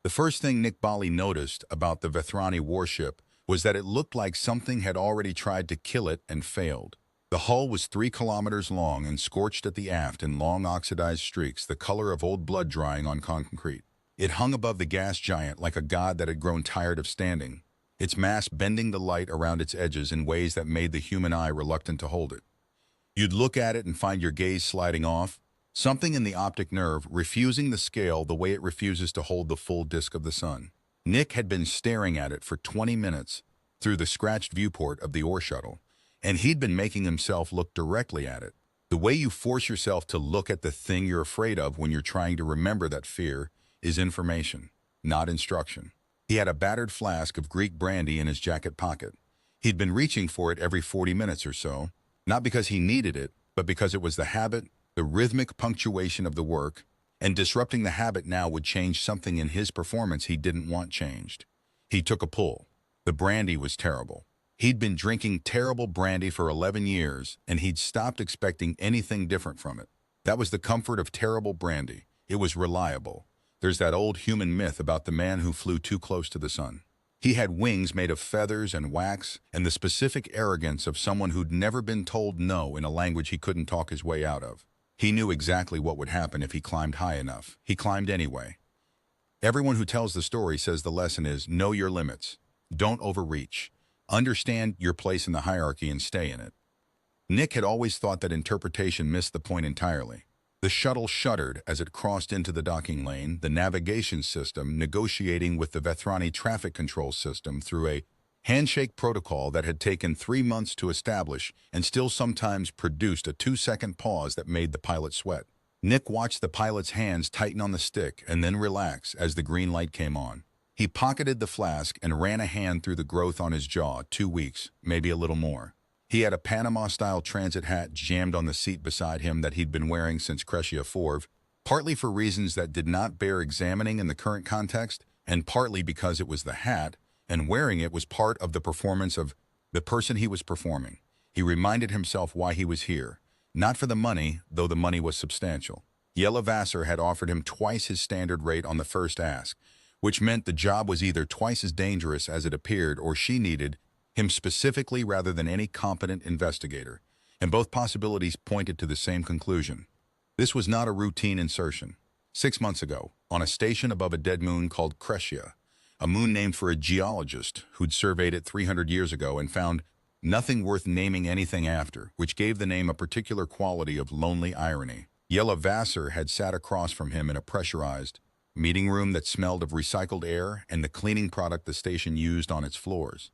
The first thing Nick Bali noticed about the Vethrani warship was that it looked like something had already tried to kill it and failed. The hull was 3 kilometers long and scorched at the aft in long oxidized streaks, the color of old blood drying on concrete. It hung above the gas giant like a god that had grown tired of standing, its mass bending the light around its edges in ways that made the human eye reluctant to hold it. You'd look at it and find your gaze sliding off, something in the optic nerve refusing the scale the way it refuses to hold the full disk of the sun. Nick had been staring at it for 20 minutes through the scratched viewport of the ore shuttle, and he'd been making himself look directly at it. The way you force yourself to look at the thing you're afraid of when you're trying to remember that fear is information, not instruction. He had a battered flask of Greek brandy in his jacket pocket. He'd been reaching for it every 40 minutes or so, not because he needed it, but because it was the habit, the rhythmic punctuation of the work, and disrupting the habit now would change something in his performance he didn't want changed. He took a pull. The brandy was terrible. He'd been drinking terrible brandy for 11 years, and he'd stopped expecting anything different from it. That was the comfort of terrible brandy. It was reliable. There's that old human myth about the man who flew too close to the sun. He had wings made of feathers and wax, and the specific arrogance of someone who'd never been told no in a language he couldn't talk his way out of. He knew exactly what would happen if he climbed high enough. He climbed anyway. Everyone who tells the story says the lesson is know your limits. Don't overreach. Understand your place in the hierarchy and stay in it. Nick had always thought that interpretation missed the point entirely. The shuttle shuddered as it crossed into the docking lane, the navigation system negotiating with the Vethrani traffic control system through a handshake protocol that had taken 3 months to establish and still sometimes produced a 2-second pause that made the pilot sweat. Nick watched the pilot's hands tighten on the stick and then relax as the green light came on. He pocketed the flask and ran a hand through the growth on his jaw. 2 weeks, maybe a little more. He had a Panama-style transit hat jammed on the seat beside him that he'd been wearing since Crescia 4, partly for reasons that did not bear examining in the current context, and partly because it was the hat, and wearing it was part of the performance of the person he was performing. He reminded himself why he was here. Not for the money, though the money was substantial. Yella Vassar had offered him twice his standard rate on the first ask, which meant the job was either twice as dangerous as it appeared or she needed him specifically rather than any competent investigator, and both possibilities pointed to the same conclusion. This was not a routine insertion. 6 months ago, on a station above a dead moon called Crescia, a moon named for a geologist who'd surveyed it 300 years ago and found nothing worth naming anything after, which gave the name a particular quality of lonely irony. Yella Vassar had sat across from him in a pressurized meeting room that smelled of recycled air and the cleaning product the station used on its floors.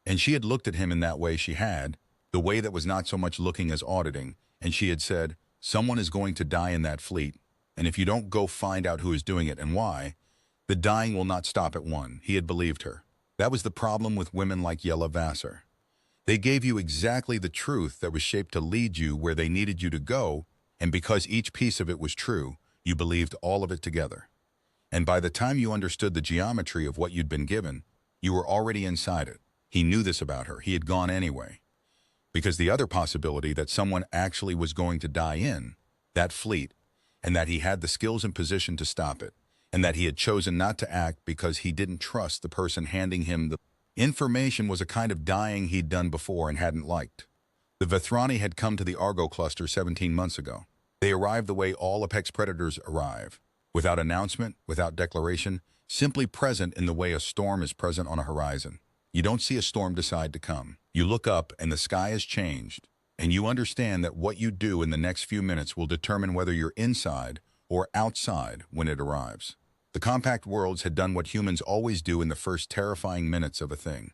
And she had looked at him in that way she had, the way that was not so much looking as auditing, and she had said, someone is going to die in that fleet, and if you don't go find out who is doing it and why, the dying will not stop at one. He had believed her. That was the problem with women like Yella Vassar. They gave you exactly the truth that was shaped to lead you where they needed you to go, and because each piece of it was true, you believed all of it together. And by the time you understood the geometry of what you'd been given, you were already inside it. He knew this about her. He had gone anyway. Because the other possibility that someone actually was going to die in that fleet, and that he had the skills and position to stop it, and that he had chosen not to act because he didn't trust the person handing him the information was a kind of dying he'd done before and hadn't liked. The Vethrani had come to the Argo cluster 17 months ago. They arrived the way all apex predators arrive, without announcement, without declaration, simply present in the way a storm is present on a horizon. You don't see a storm decide to come. You look up and the sky has changed, and you understand that what you do in the next few minutes will determine whether you're inside or outside when it arrives. The compact worlds had done what humans always do in the first terrifying minutes of a thing.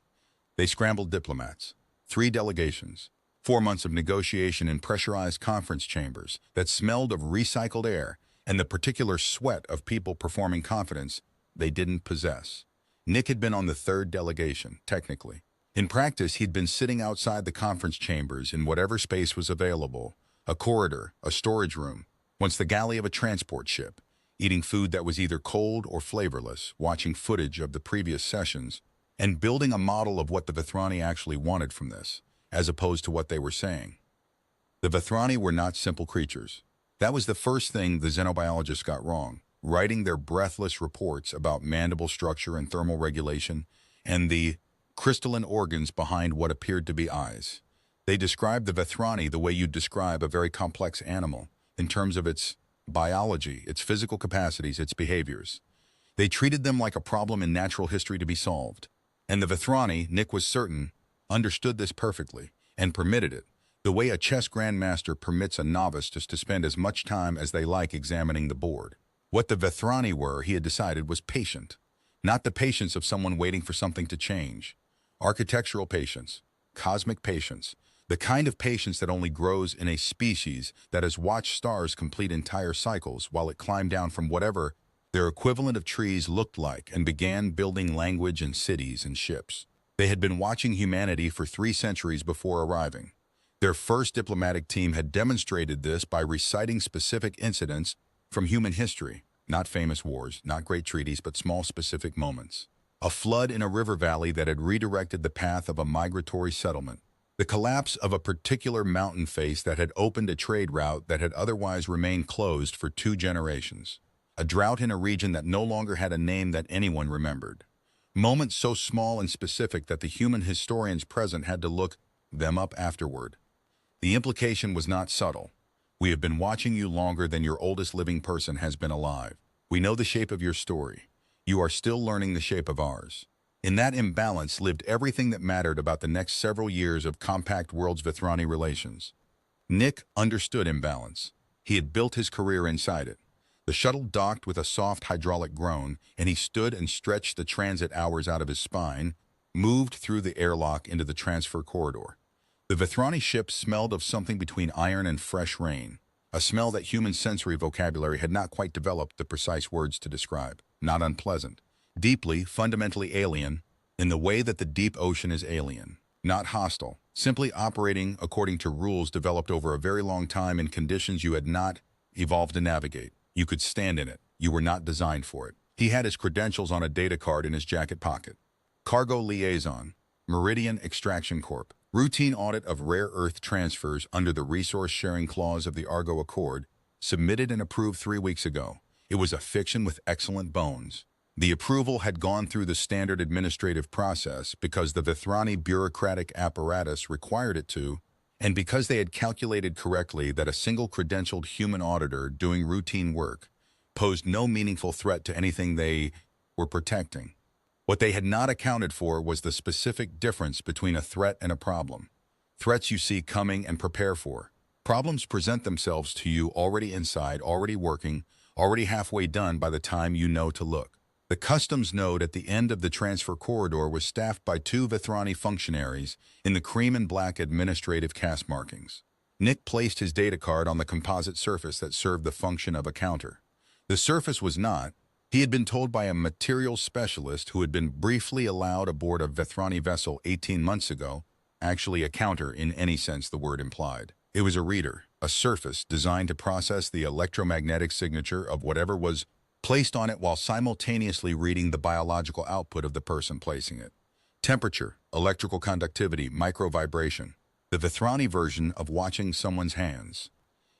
They scrambled diplomats, 3 delegations, 4 months of negotiation in pressurized conference chambers that smelled of recycled air and the particular sweat of people performing confidence they didn't possess. Nick had been on the 3rd delegation, technically. In practice, he'd been sitting outside the conference chambers in whatever space was available, a corridor, a storage room, once the galley of a transport ship, eating food that was either cold or flavorless, watching footage of the previous sessions, and building a model of what the Vethrani actually wanted from this, as opposed to what they were saying. The Vethrani were not simple creatures. That was the first thing the xenobiologists got wrong. writing their breathless reports about mandible structure and thermal regulation, and the crystalline organs behind what appeared to be eyes. They described the Vethrani the way you'd describe a very complex animal, in terms of its biology, its physical capacities, its behaviors. They treated them like a problem in natural history to be solved. And the Vethrani, Nick was certain, understood this perfectly, and permitted it, the way a chess grandmaster permits a novice just to spend as much time as they like examining the board. What the Vethrani were, he had decided, was patient. Not the patience of someone waiting for something to change. Architectural patience, cosmic patience, the kind of patience that only grows in a species that has watched stars complete entire cycles while it climbed down from whatever their equivalent of trees looked like and began building language and cities and ships. They had been watching humanity for 3 centuries before arriving. Their first diplomatic team had demonstrated this by reciting specific incidents from human history, not famous wars, not great treaties, but small specific moments. A flood in a river valley that had redirected the path of a migratory settlement. The collapse of a particular mountain face that had opened a trade route that had otherwise remained closed for 2 generations. A drought in a region that no longer had a name that anyone remembered. Moments so small and specific that the human historians present had to look them up afterward. The implication was not subtle. We have been watching you longer than your oldest living person has been alive. We know the shape of your story. You are still learning the shape of ours. In that imbalance lived everything that mattered about the next several years of Compact World's Vethrani relations. Nick understood imbalance. He had built his career inside it. The shuttle docked with a soft hydraulic groan, and he stood and stretched the transit hours out of his spine, moved through the airlock into the transfer corridor. The Vethrani ship smelled of something between iron and fresh rain, a smell that human sensory vocabulary had not quite developed the precise words to describe. Not unpleasant. Deeply, fundamentally alien, in the way that the deep ocean is alien. Not hostile, simply operating according to rules developed over a very long time in conditions you had not evolved to navigate. You could stand in it. You were not designed for it. He had his credentials on a data card in his jacket pocket. Cargo Liaison, Meridian Extraction Corp. Routine audit of rare earth transfers under the resource sharing clause of the Argo Accord, submitted and approved 3 weeks ago. It was a fiction with excellent bones. The approval had gone through the standard administrative process because the Vethrani bureaucratic apparatus required it to, and because they had calculated correctly that a single credentialed human auditor doing routine work posed no meaningful threat to anything they were protecting. What they had not accounted for was the specific difference between a threat and a problem. Threats you see coming and prepare for. Problems present themselves to you already inside, already working, already halfway done by the time you know to look. The customs node at the end of the transfer corridor was staffed by 2 Vethrani functionaries in the cream and black administrative caste markings. Nick placed his data card on the composite surface that served the function of a counter. The surface was not, he had been told by a materials specialist who had been briefly allowed aboard a Vethrani vessel 18 months ago, actually a counter in any sense the word implied. It was a reader, a surface designed to process the electromagnetic signature of whatever was placed on it while simultaneously reading the biological output of the person placing it. Temperature, electrical conductivity, microvibration. The Vethrani version of watching someone's hands.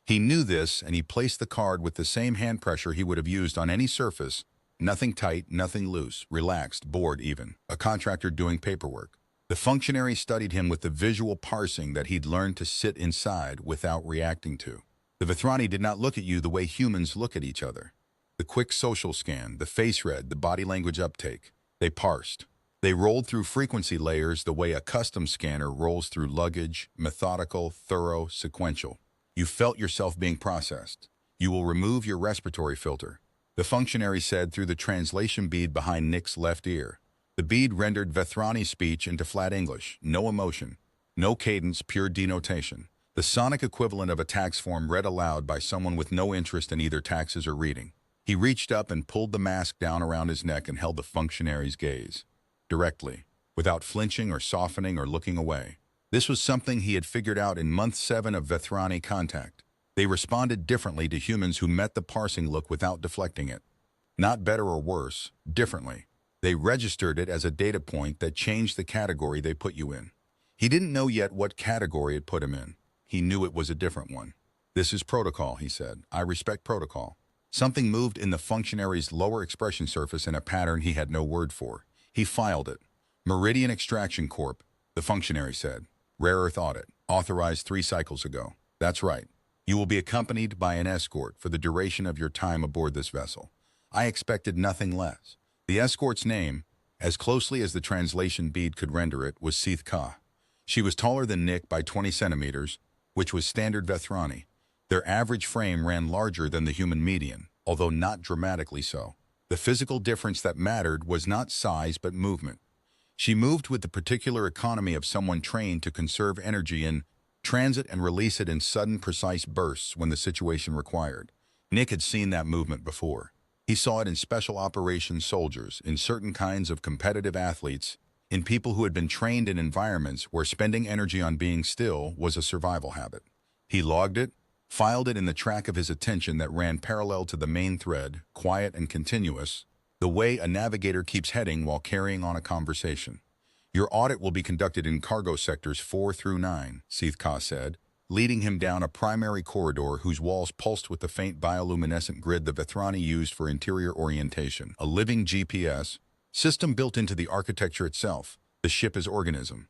He knew this, and he placed the card with the same hand pressure he would have used on any surface. Nothing tight, nothing loose, relaxed, bored even. A contractor doing paperwork. The functionary studied him with the visual parsing that he'd learned to sit inside without reacting to. The Vethrani did not look at you the way humans look at each other. The quick social scan, the face read, the body language uptake. They parsed. They rolled through frequency layers the way a custom scanner rolls through luggage, methodical, thorough, sequential. You felt yourself being processed. You will remove your respiratory filter, the functionary said through the translation bead behind Nick's left ear. The bead rendered Vethrani speech into flat English, no emotion, no cadence, pure denotation. The sonic equivalent of a tax form read aloud by someone with no interest in either taxes or reading. He reached up and pulled the mask down around his neck and held the functionary's gaze. Directly, without flinching or softening or looking away. This was something he had figured out in month 7 of Vethrani contact. They responded differently to humans who met the parsing look without deflecting it. Not better or worse, differently. They registered it as a data point that changed the category they put you in. He didn't know yet what category it put him in. He knew it was a different one. This is protocol, he said. I respect protocol. Something moved in the functionary's lower expression surface in a pattern he had no word for. He filed it. Meridian Extraction Corp., the functionary said. Rare Earth Audit, authorized 3 cycles ago. That's right. You will be accompanied by an escort for the duration of your time aboard this vessel. I expected nothing less. The escort's name, as closely as the translation bead could render it, was Seath Ka. She was taller than Nick by 20 centimeters, which was standard Vethrani. Their average frame ran larger than the human median, although not dramatically so. The physical difference that mattered was not size but movement. She moved with the particular economy of someone trained to conserve energy in transit and release it in sudden, precise bursts when the situation required. Nick had seen that movement before. He saw it in special operations soldiers, in certain kinds of competitive athletes, in people who had been trained in environments where spending energy on being still was a survival habit. He logged it, filed it in the track of his attention that ran parallel to the main thread, quiet and continuous, the way a navigator keeps heading while carrying on a conversation. Your audit will be conducted in cargo sectors 4 through 9, Seath Ka said, leading him down a primary corridor whose walls pulsed with the faint bioluminescent grid the Vethrani used for interior orientation, a living GPS system built into the architecture itself. The ship is organism.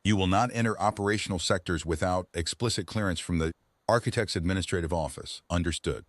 You will not enter operational sectors without explicit clearance from the Architect's Administrative Office. Understood.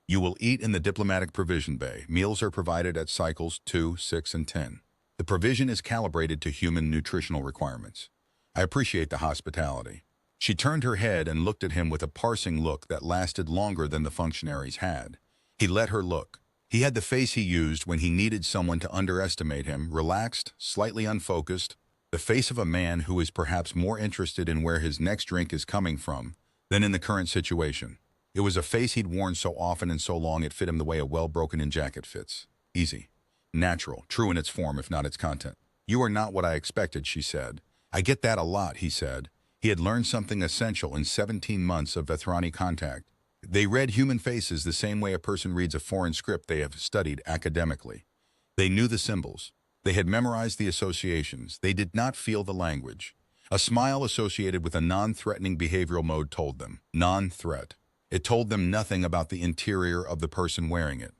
You will eat in the diplomatic provision bay. Meals are provided at cycles 2, 6, and 10. The provision is calibrated to human nutritional requirements. I appreciate the hospitality. She turned her head and looked at him with a parsing look that lasted longer than the functionaries had. He let her look. He had the face he used when he needed someone to underestimate him, relaxed, slightly unfocused, the face of a man who is perhaps more interested in where his next drink is coming from than in the current situation. It was a face he'd worn so often and so long it fit him the way a well-broken-in jacket fits. Easy. Natural. True in its form, if not its content. You are not what I expected, she said. I get that a lot, he said. He had learned something essential in 17 months of Vethrani contact. They read human faces the same way a person reads a foreign script they have studied academically. They knew the symbols. They had memorized the associations. They did not feel the language. A smile associated with a non-threatening behavioral mode told them. Non-threat. It told them nothing about the interior of the person wearing it.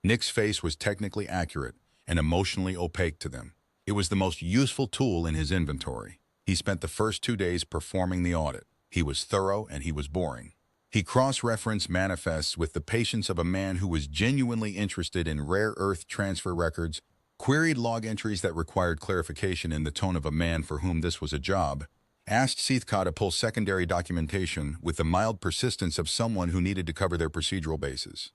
Nick's face was technically accurate and emotionally opaque to them. It was the most useful tool in his inventory. He spent the first 2 days performing the audit. He was thorough and he was boring. He cross-referenced manifests with the patience of a man who was genuinely interested in rare earth transfer records, queried log entries that required clarification in the tone of a man for whom this was a job, asked Seath Ka to pull secondary documentation with the mild persistence of someone who needed to cover their procedural bases.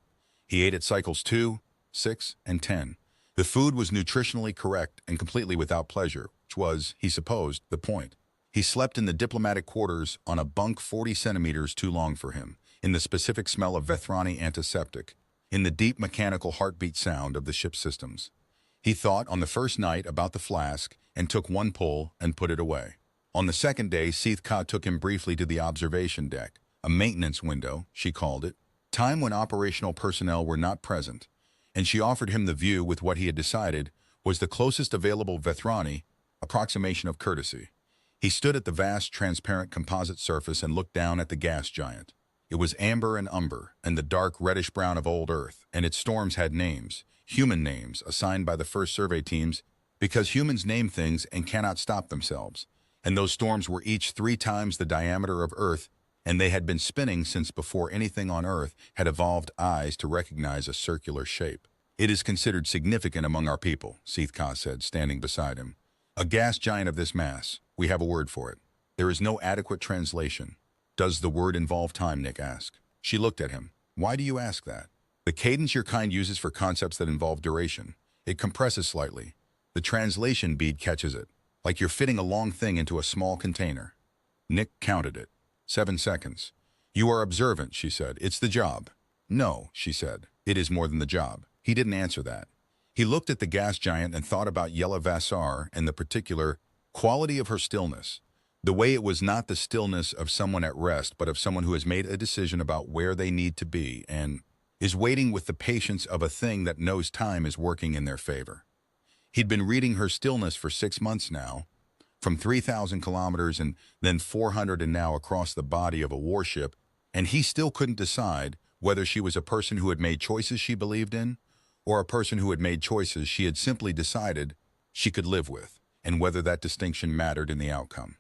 He ate at cycles 2, 6, and 10. The food was nutritionally correct and completely without pleasure, which was, he supposed, the point. He slept in the diplomatic quarters on a bunk 40 centimeters too long for him, in the specific smell of Vethrani antiseptic, in the deep mechanical heartbeat sound of the ship's systems. He thought on the first night about the flask and took one pull and put it away. On the second day, Seath Ka took him briefly to the observation deck, a maintenance window, she called it, time when operational personnel were not present, and she offered him the view with what he had decided was the closest available Vethrani approximation of courtesy. He stood at the vast, transparent composite surface and looked down at the gas giant. It was amber and umber, and the dark reddish-brown of old Earth, and its storms had names, human names, assigned by the first survey teams, because humans name things and cannot stop themselves. And those storms were each 3 times the diameter of Earth, and they had been spinning since before anything on Earth had evolved eyes to recognize a circular shape. It is considered significant among our people, Seath Ka said, standing beside him. A gas giant of this mass. We have a word for it. There is no adequate translation. Does the word involve time, Nick asked. She looked at him. Why do you ask that? The cadence your kind uses for concepts that involve duration. It compresses slightly. The translation bead catches it, like you're fitting a long thing into a small container. Nick counted it. 7 seconds. You are observant, she said. It's the job. No, she said. It is more than the job. He didn't answer that. He looked at the gas giant and thought about Yella Vassar and the particular quality of her stillness. The way it was not the stillness of someone at rest, but of someone who has made a decision about where they need to be and is waiting with the patience of a thing that knows time is working in their favor. He'd been reading her stillness for 6 months now, from 3,000 kilometers and then 400 and now across the body of a warship, and he still couldn't decide whether she was a person who had made choices she believed in, or a person who had made choices she had simply decided she could live with, and whether that distinction mattered in the outcome.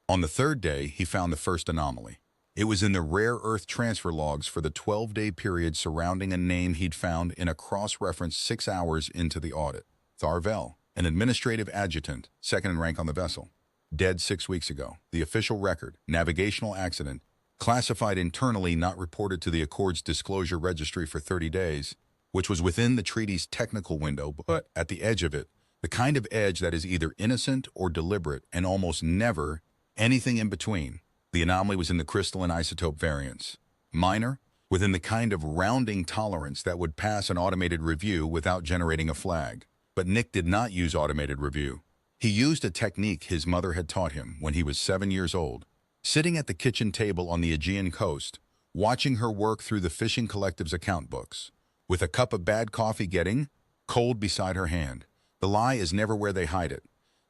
On the third day, he found the first anomaly. It was in the rare earth transfer logs for the 12-day period surrounding a name he'd found in a cross-reference 6 hours into the audit. Tharvel, an administrative adjutant, second in rank on the vessel. Dead 6 weeks ago. The official record, navigational accident, classified internally, not reported to the Accord's disclosure registry for 30 days, which was within the treaty's technical window, but at the edge of it, the kind of edge that is either innocent or deliberate and almost never anything in between. The anomaly was in the crystalline isotope variance. Minor, within the kind of rounding tolerance that would pass an automated review without generating a flag. But Nick did not use automated review. He used a technique his mother had taught him when he was 7 years old. Sitting at the kitchen table on the Aegean coast, watching her work through the fishing collective's account books, with a cup of bad coffee getting cold beside her hand. The lie is never where they hide it.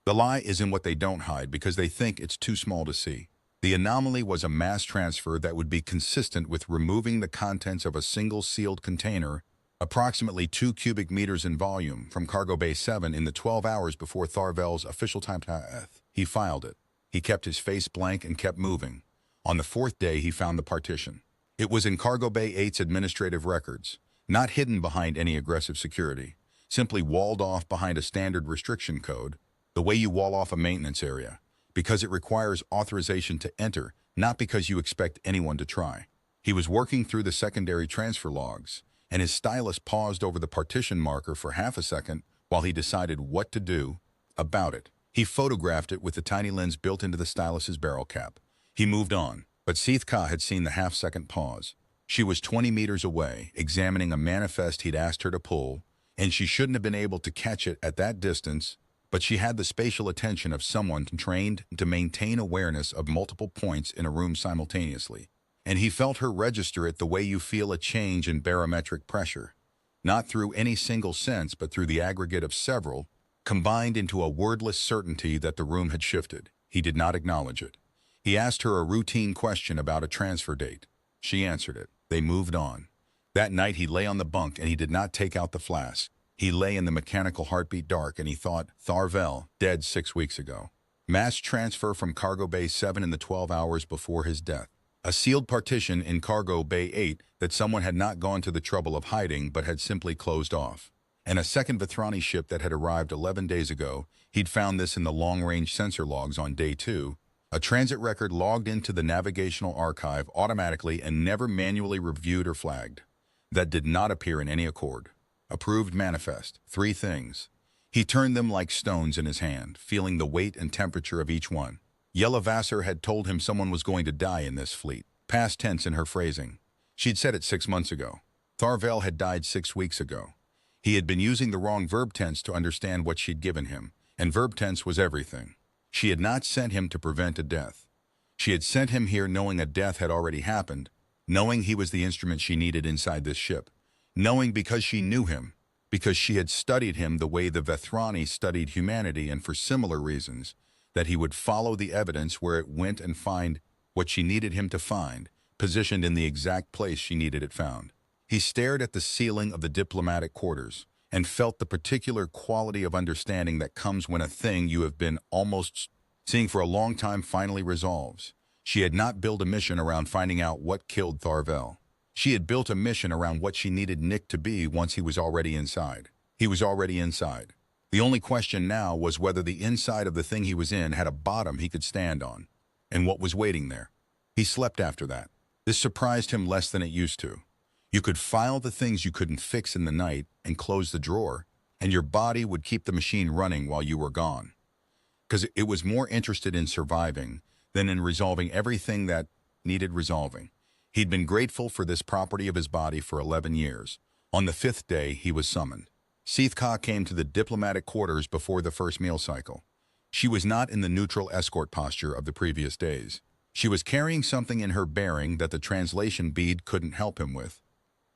The lie is in what they don't hide because they think it's too small to see. The anomaly was a mass transfer that would be consistent with removing the contents of a single sealed container, approximately 2 cubic meters in volume, from Cargo Bay 7 in the 12 hours before Tharvel's official time to death. He filed it. He kept his face blank and kept moving. On the fourth day, he found the partition. It was in Cargo Bay 8's administrative records, not hidden behind any aggressive security, simply walled off behind a standard restriction code, the way you wall off a maintenance area, because it requires authorization to enter, not because you expect anyone to try. He was working through the secondary transfer logs, and his stylus paused over the partition marker for half a second while he decided what to do about it. He photographed it with the tiny lens built into the stylus's barrel cap. He moved on, but Sith-Ka had seen the half-second pause. She was 20 meters away, examining a manifest he'd asked her to pull, and she shouldn't have been able to catch it at that distance, but she had the spatial attention of someone trained to maintain awareness of multiple points in a room simultaneously. And he felt her register it the way you feel a change in barometric pressure, not through any single sense but through the aggregate of several, combined into a wordless certainty that the room had shifted. He did not acknowledge it. He asked her a routine question about a transfer date. She answered it. They moved on. That night he lay on the bunk and he did not take out the flask. He lay in the mechanical heartbeat dark and he thought, Tharvel, dead 6 weeks ago. Mass transfer from Cargo Bay 7 in the 12 hours before his death. A sealed partition in Cargo Bay 8 that someone had not gone to the trouble of hiding but had simply closed off. And a second Vethrani ship that had arrived 11 days ago. He'd found this in the long-range sensor logs on day 2. A transit record logged into the navigational archive automatically and never manually reviewed or flagged. That did not appear in any Accord. Approved manifest. 3 things. He turned them like stones in his hand, feeling the weight and temperature of each one. Yella Vassar had told him someone was going to die in this fleet. Past tense in her phrasing. She'd said it 6 months ago. Tharvel had died 6 weeks ago. He had been using the wrong verb tense to understand what she'd given him, and verb tense was everything. She had not sent him to prevent a death. She had sent him here knowing a death had already happened, knowing he was the instrument she needed inside this ship, knowing because she knew him, because she had studied him the way the Vethrani studied humanity, and for similar reasons, that he would follow the evidence where it went and find what she needed him to find, positioned in the exact place she needed it found. He stared at the ceiling of the diplomatic quarters and felt the particular quality of understanding that comes when a thing you have been almost seeing for a long time finally resolves. She had not built a mission around finding out what killed Tharvel. She had built a mission around what she needed Nick to be once he was already inside. He was already inside. The only question now was whether the inside of the thing he was in had a bottom he could stand on, and what was waiting there. He slept after that. This surprised him less than it used to. You could file the things you couldn't fix in the night and close the drawer, and your body would keep the machine running while you were gone. Because it was more interested in surviving than in resolving everything that needed resolving. He'd been grateful for this property of his body for 11 years. On the 5th day, he was summoned. Sith-Ka came to the diplomatic quarters before the first meal cycle. She was not in the neutral escort posture of the previous days. She was carrying something in her bearing that the translation bead couldn't help him with.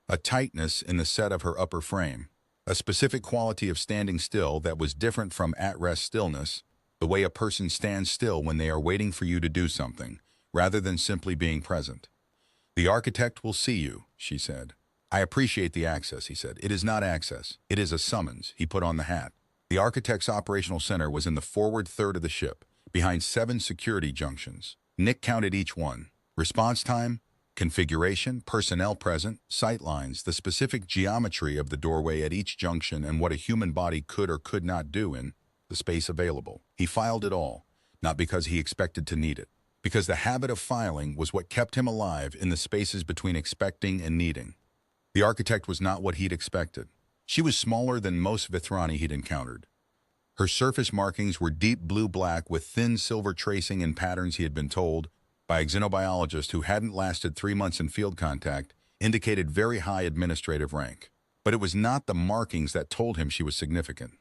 A tightness in the set of her upper frame. A specific quality of standing still that was different from at-rest stillness, the way a person stands still when they are waiting for you to do something, rather than simply being present. The architect will see you, she said. I appreciate the access, he said. It is not access. It is a summons. He put on the hat. The architect's operational center was in the forward third of the ship, behind 7 security junctions. Nick counted each one. Response time, configuration, personnel present, sight lines, the specific geometry of the doorway at each junction and what a human body could or could not do in the space available. He filed it all, not because he expected to need it, because the habit of filing was what kept him alive in the spaces between expecting and needing. The architect was not what he'd expected. She was smaller than most Vithrani he'd encountered. Her surface markings were deep blue-black with thin silver tracing and patterns he had been told, by a xenobiologist who hadn't lasted 3 months in field contact, indicated very high administrative rank. But it was not the markings that told him she was significant.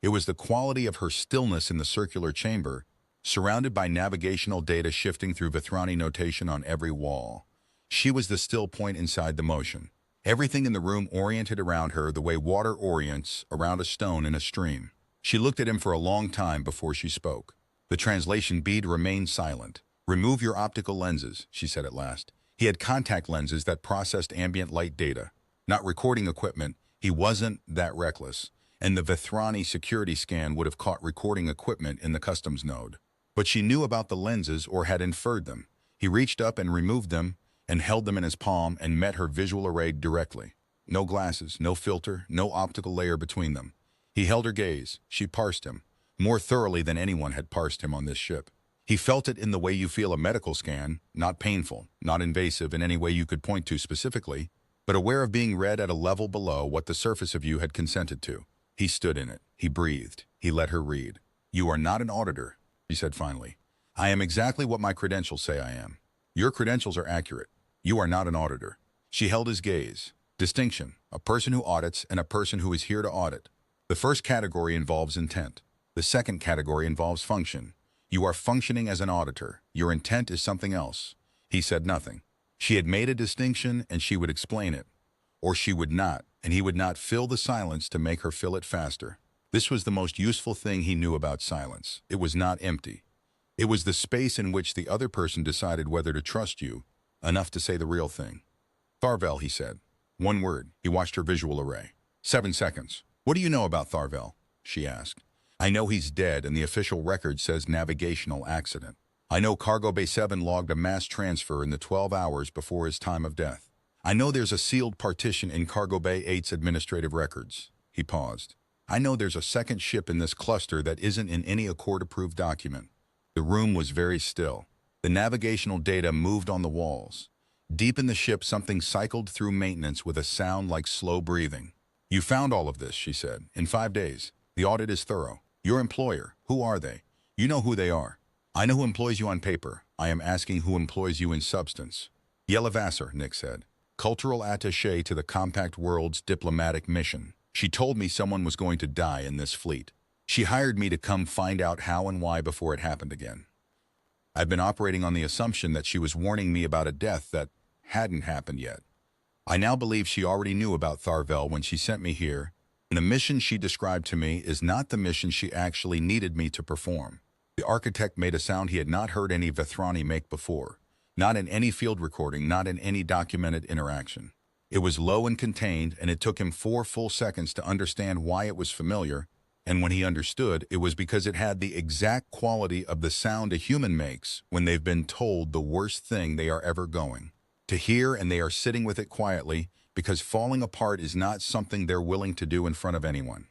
It was the quality of her stillness in the circular chamber, surrounded by navigational data shifting through Vithrani notation on every wall. She was the still point inside the motion. Everything in the room oriented around her the way water orients around a stone in a stream. She looked at him for a long time before she spoke. The translation bead remained silent. Remove your optical lenses, she said at last. He had contact lenses that processed ambient light data. Not recording equipment, he wasn't that reckless, and the Vithrani security scan would have caught recording equipment in the customs node. But she knew about the lenses or had inferred them. He reached up and removed them and held them in his palm and met her visual array directly. No glasses, no filter, no optical layer between them. He held her gaze. She parsed him, more thoroughly than anyone had parsed him on this ship. He felt it in the way you feel a medical scan, not painful, not invasive in any way you could point to specifically, but aware of being read at a level below what the surface of you had consented to. He stood in it. He breathed. He let her read. You are not an auditor, she said finally. I am exactly what my credentials say I am. Your credentials are accurate. You are not an auditor. She held his gaze. Distinction, a person who audits and a person who is here to audit. The first category involves intent. The second category involves function. You are functioning as an auditor. Your intent is something else. He said nothing. She had made a distinction and she would explain it. Or she would not, and he would not fill the silence to make her fill it faster. This was the most useful thing he knew about silence. It was not empty. It was the space in which the other person decided whether to trust you, enough to say the real thing. Tharvel, he said. One word. He watched her visual array. 7 seconds. What do you know about Tharvel? She asked. I know he's dead and the official record says navigational accident. I know Cargo Bay 7 logged a mass transfer in the 12 hours before his time of death. I know there's a sealed partition in Cargo Bay 8's administrative records. He paused. I know there's a second ship in this cluster that isn't in any Accord-approved document. The room was very still. The navigational data moved on the walls. Deep in the ship, something cycled through maintenance with a sound like slow breathing. You found all of this, she said, in 5 days. The audit is thorough. Your employer, who are they? You know who they are. I know who employs you on paper. I am asking who employs you in substance. Yella Vassar, Nick said. Cultural attaché to the Compact World's diplomatic mission. She told me someone was going to die in this fleet. She hired me to come find out how and why before it happened again. I've been operating on the assumption that she was warning me about a death that hadn't happened yet. I now believe she already knew about Tharvel when she sent me here, and the mission she described to me is not the mission she actually needed me to perform. The architect made a sound he had not heard any Vithrani make before, not in any field recording, not in any documented interaction. It was low and contained, and it took him 4 full seconds to understand why it was familiar, and when he understood, it was because it had the exact quality of the sound a human makes when they've been told the worst thing they are ever going to hear, and they are sitting with it quietly because falling apart is not something they're willing to do in front of anyone.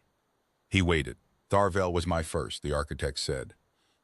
He waited. Tharvel was my first, the architect said.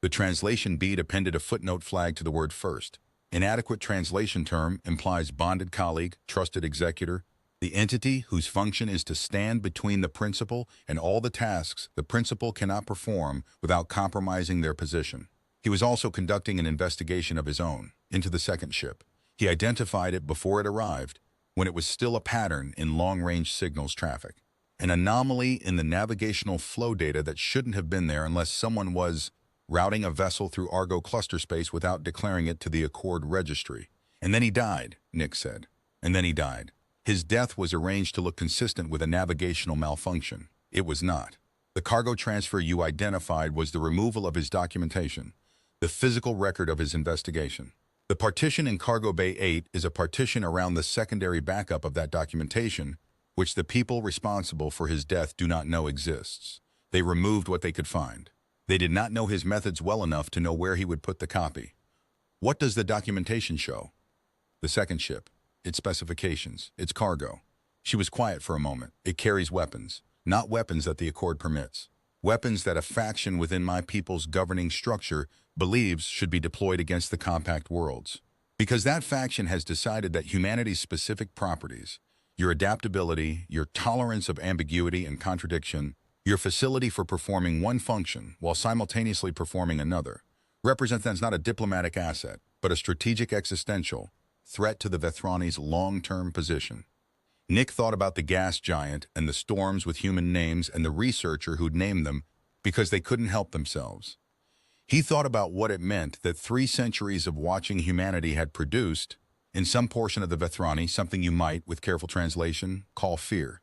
The translation bead appended a footnote flag to the word first. Inadequate translation term implies bonded colleague, trusted executor, the entity whose function is to stand between the principal and all the tasks the principal cannot perform without compromising their position. He was also conducting an investigation of his own into the second ship. He identified it before it arrived, when it was still a pattern in long-range signals traffic. An anomaly in the navigational flow data that shouldn't have been there unless someone was routing a vessel through Argo cluster space without declaring it to the Accord registry. And then he died, Nick said. And then he died. His death was arranged to look consistent with a navigational malfunction. It was not. The cargo transfer you identified was the removal of his documentation, the physical record of his investigation. The partition in Cargo Bay 8 is a partition around the secondary backup of that documentation, which the people responsible for his death do not know exists. They removed what they could find. They did not know his methods well enough to know where he would put the copy. What does the documentation show? The second ship, its specifications, its cargo. She was quiet for a moment. It carries weapons, not weapons that the Accord permits. Weapons that a faction within my people's governing structure believes should be deployed against the compact worlds. Because that faction has decided that humanity's specific properties, your adaptability, your tolerance of ambiguity and contradiction, your facility for performing one function while simultaneously performing another, represents not a diplomatic asset, but a strategic existential threat to the Vethrani's long-term position. Nick thought about the gas giant and the storms with human names and the researcher who'd named them because they couldn't help themselves. He thought about what it meant that 3 centuries of watching humanity had produced, in some portion of the Vethrani, something you might, with careful translation, call fear.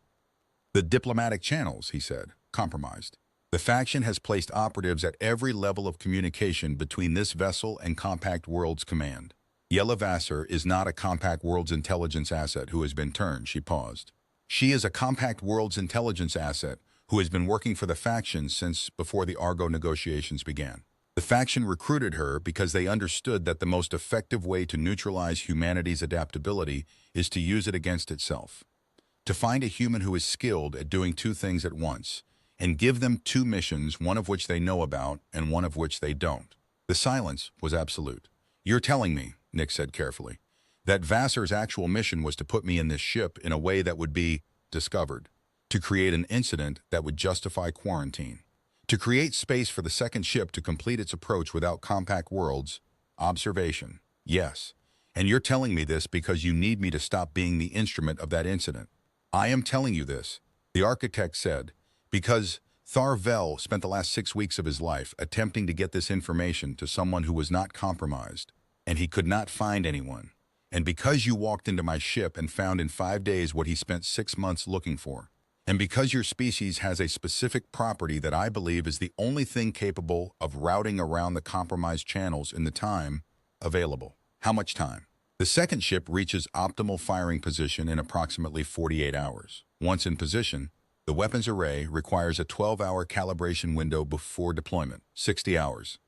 The diplomatic channels, he said, compromised. The faction has placed operatives at every level of communication between this vessel and Compact World's command. Yella Vassar is not a Compact World's intelligence asset who has been turned, she paused. She is a Compact World's intelligence asset who has been working for the faction since before the Argo negotiations began. The faction recruited her because they understood that the most effective way to neutralize humanity's adaptability is to use it against itself. To find a human who is skilled at doing 2 things at once, and give them 2 missions, one of which they know about and one of which they don't. The silence was absolute. You're telling me, Nick said carefully, that Vassar's actual mission was to put me in this ship in a way that would be discovered, to create an incident that would justify quarantine, to create space for the second ship to complete its approach without Compact World's observation. Yes, and you're telling me this because you need me to stop being the instrument of that incident. I am telling you this, the architect said, because Tharvel spent the last 6 weeks of his life attempting to get this information to someone who was not compromised, and he could not find anyone. And because you walked into my ship and found in 5 days what he spent 6 months looking for. And because your species has a specific property that I believe is the only thing capable of routing around the compromised channels in the time available. How much time? The second ship reaches optimal firing position in approximately 48 hours. Once in position, the weapons array requires a 12-hour calibration window before deployment, 60 hours.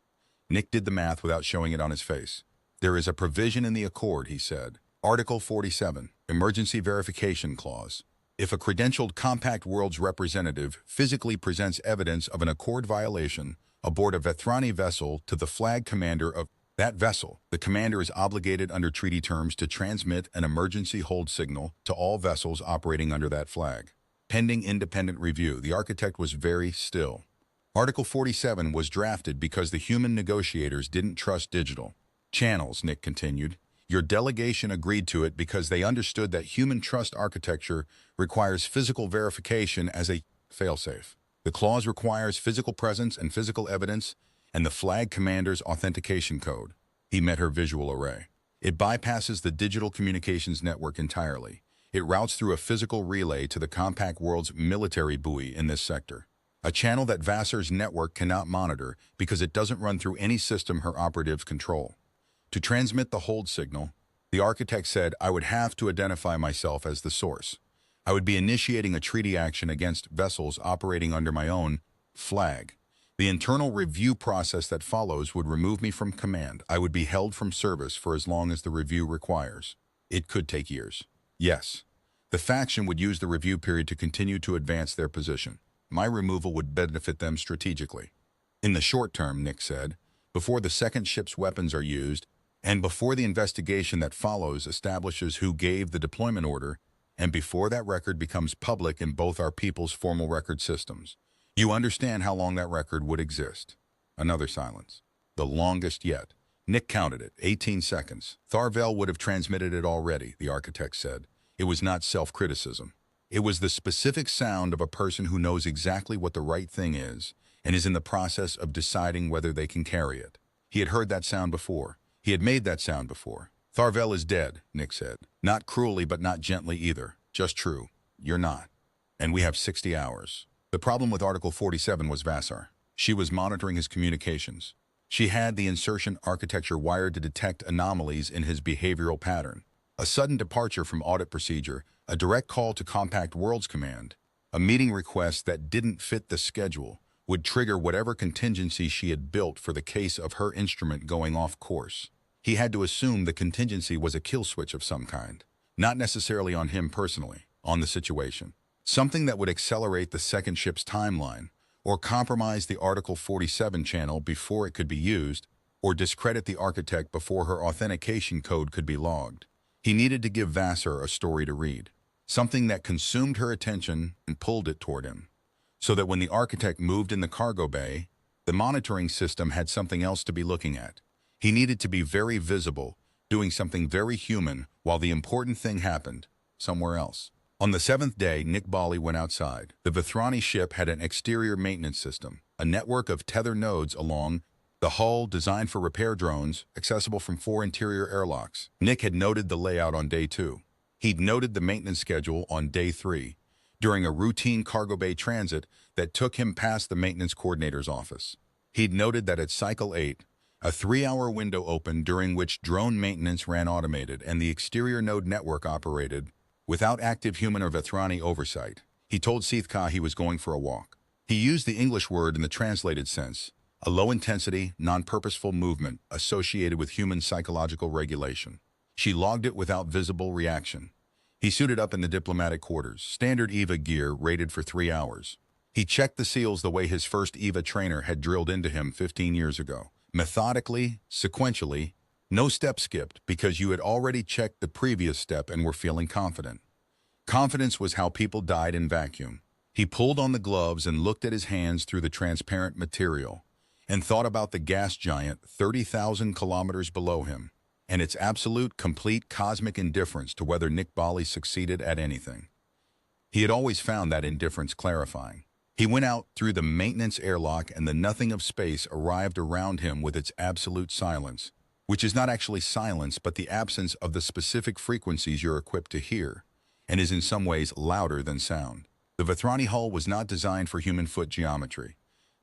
Nick did the math without showing it on his face. There is a provision in the Accord, he said. Article 47, Emergency Verification Clause. If a credentialed Compact World's representative physically presents evidence of an Accord violation aboard a Vethrani vessel to the flag commander of that vessel, the commander is obligated under treaty terms to transmit an emergency hold signal to all vessels operating under that flag. Pending independent review, the architect was very still. Article 47 was drafted because the human negotiators didn't trust digital channels, Nick continued. Your delegation agreed to it because they understood that human trust architecture requires physical verification as a failsafe. The clause requires physical presence and physical evidence and the flag commander's authentication code. He met her visual array. It bypasses the digital communications network entirely. It routes through a physical relay to the Compact World's military buoy in this sector, a channel that Vassar's network cannot monitor because it doesn't run through any system her operatives control. To transmit the hold signal, the architect said I would have to identify myself as the source. I would be initiating a treaty action against vessels operating under my own flag. The internal review process that follows would remove me from command. I would be held from service for as long as the review requires. It could take years. Yes. The faction would use the review period to continue to advance their position. My removal would benefit them strategically. In the short term, Nick said, before the second ship's weapons are used, and before the investigation that follows establishes who gave the deployment order, and before that record becomes public in both our people's formal record systems. You understand how long that record would exist. Another silence. The longest yet. Nick counted it, 18 seconds. Tharvel would have transmitted it already, the architect said. It was not self-criticism. It was the specific sound of a person who knows exactly what the right thing is and is in the process of deciding whether they can carry it. He had heard that sound before. He had made that sound before. Tharvel is dead, Nick said. Not cruelly, but not gently either. Just true. You're not. And we have 60 hours. The problem with Article 47 was Vassar. She was monitoring his communications. She had the insertion architecture wired to detect anomalies in his behavioral pattern. A sudden departure from audit procedure, a direct call to Compact Worlds Command, a meeting request that didn't fit the schedule, would trigger whatever contingency she had built for the case of her instrument going off course. He had to assume the contingency was a kill switch of some kind, not necessarily on him personally, on the situation. Something that would accelerate the second ship's timeline, or compromise the Article 47 channel before it could be used, or discredit the architect before her authentication code could be logged. He needed to give Vassar a story to read, something that consumed her attention and pulled it toward him, so that when the architect moved in the cargo bay, the monitoring system had something else to be looking at. He needed to be very visible, doing something very human while the important thing happened somewhere else. On the seventh day, Nick Bali went outside. The Vethrani ship had an exterior maintenance system, a network of tether nodes along the hull designed for repair drones, accessible from 4 interior airlocks. Nick had noted the layout on day 2. He'd noted the maintenance schedule on day 3, during a routine cargo bay transit that took him past the maintenance coordinator's office. He'd noted that at Cycle 8, a 3-hour window opened during which drone maintenance ran automated and the exterior node network operated without active human or Vethrani oversight. He told Sithka he was going for a walk. He used the English word in the translated sense, a low-intensity, non-purposeful movement associated with human psychological regulation. She logged it without visible reaction. He suited up in the diplomatic quarters, standard EVA gear rated for 3 hours. He checked the seals the way his first EVA trainer had drilled into him 15 years ago. Methodically, sequentially, no step skipped because you had already checked the previous step and were feeling confident. Confidence was how people died in vacuum. He pulled on the gloves and looked at his hands through the transparent material and thought about the gas giant 30,000 kilometers below him and its absolute, complete cosmic indifference to whether Nick Bali succeeded at anything. He had always found that indifference clarifying. He went out through the maintenance airlock and the nothing of space arrived around him with its absolute silence, which is not actually silence but the absence of the specific frequencies you're equipped to hear, and is in some ways louder than sound. The Vethrani hull was not designed for human foot geometry.